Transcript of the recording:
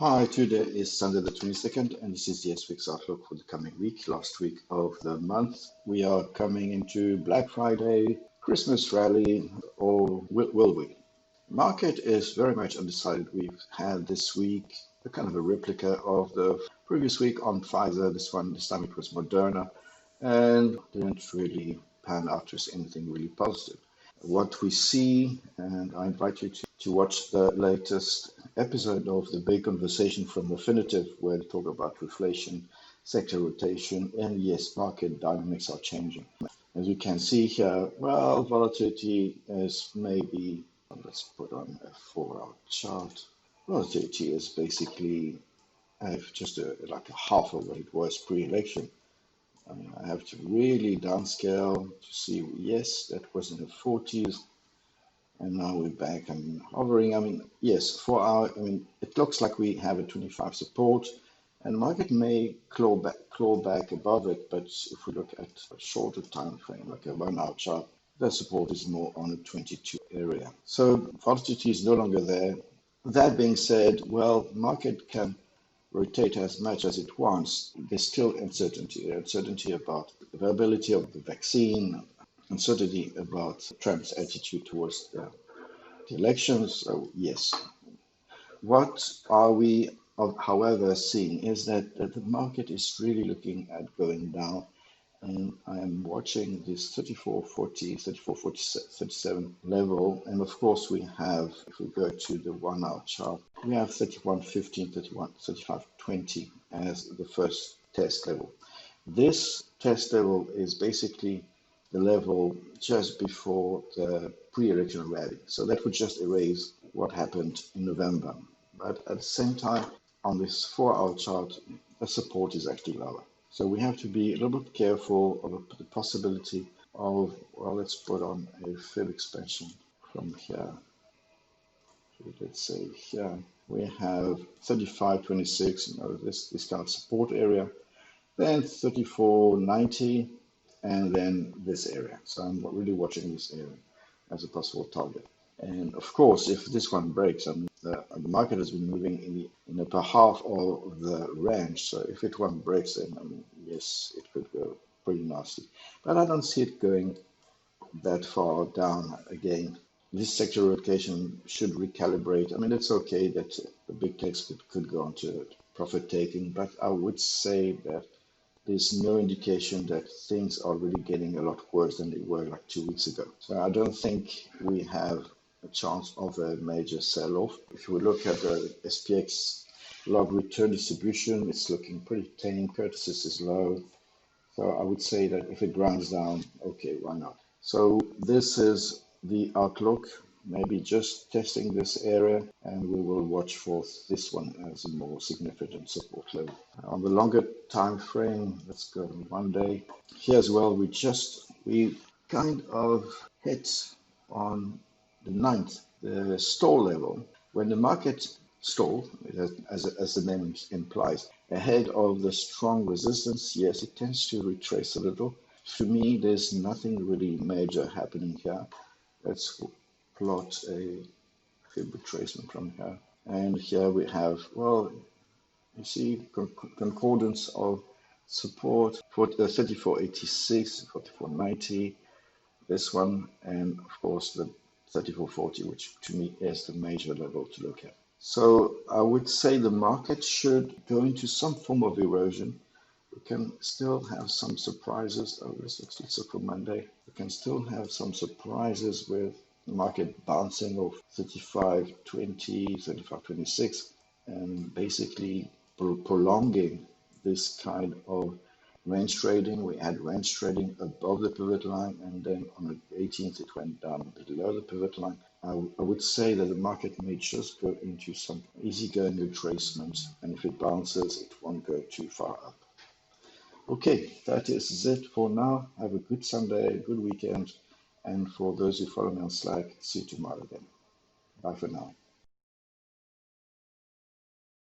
Hi, today is Sunday the 22nd, and this is the SPX Outlook for the coming week, last week of the month. We are coming into Black Friday, Christmas rally, or will we? Market is very much undecided. We've had this week a kind of a replica of the previous week on Pfizer. This time it was Moderna, and didn't really pan out to anything really positive. What we see, and I invite you to watch the latest episode of the big conversation from Refinitiv, where they talk about reflation, sector rotation, and yes, market dynamics are changing. As you can see here, well, volatility is maybe, let's put on a 4-hour chart. Volatility is basically just like a half of what it was pre-election. I mean, I have to really downscale to see, yes, that was in the 40s. And now we're back and hovering. I mean, yes, 4 hour. I mean, it looks like we have a 25 support, and the market may claw back above it. But if we look at a shorter time frame, like a 1 hour chart, the support is more on the 22 area. So volatility is no longer there. That being said, well, market can rotate as much as it wants. There's still uncertainty about the availability of the vaccine, uncertainty about Trump's attitude towards the elections. So yes, what are we, however, seeing is that the market is really looking at going down. And I am watching this 34.40, 37 level. And of course, we have, if we go to the 1 hour chart, we have 31.15, 35.20 as the first test level. This test level is basically the level just before the pre-election rally. So that would just erase what happened in November. But at the same time, on this 4 hour chart, the support is actually lower. So we have to be a little bit careful of the possibility of, well, let's put on a fib expansion from here. So let's say here we have 35.26, this kind of support area, then 34.90, and then this area. So I'm really watching this area as a possible target. And of course, if this one breaks, and the market has been moving in the upper half of the range. So if it one breaks, then yes, it could go pretty nasty. But I don't see it going that far down again. This sector rotation should recalibrate. I mean, it's okay that the big techs could go on to profit taking, but I would say that there's no indication that things are really getting a lot worse than they were like 2 weeks ago. So I don't think we have a chance of a major sell-off. If we look at the SPX log return distribution, it's looking pretty tame. Curtis is low. So I would say that if it grinds down, okay, why not? So this is the outlook, maybe just testing this area, and we will watch for this one as a more significant support level. On the longer time frame, let's go 1 day. Here as well, we kind of hit on the 9th, the stall level. When the market stall, as the name implies, ahead of the strong resistance, yes, it tends to retrace a little. For me, there's nothing really major happening here. Let's plot a fib retracement from here. And here we have, well, you see concordance of support for 34.86, 44.90, this one, and of course the 34.40, which to me is the major level to look at. So I would say the market should go into some form of erosion. We can still have some surprises. Oh, let's look for Monday. We can still have some surprises with the market bouncing off 35.20, 35.26, and basically prolonging this kind of range trading. We had range trading above the pivot line, and then on the 18th it went down below the pivot line. I would say that the market may just go into some easygoing retracement, and if it bounces, it won't go too far up. Okay, that is it for now. Have a good Sunday, a good weekend, and for those who follow me on Slack, see you tomorrow then. Bye for now.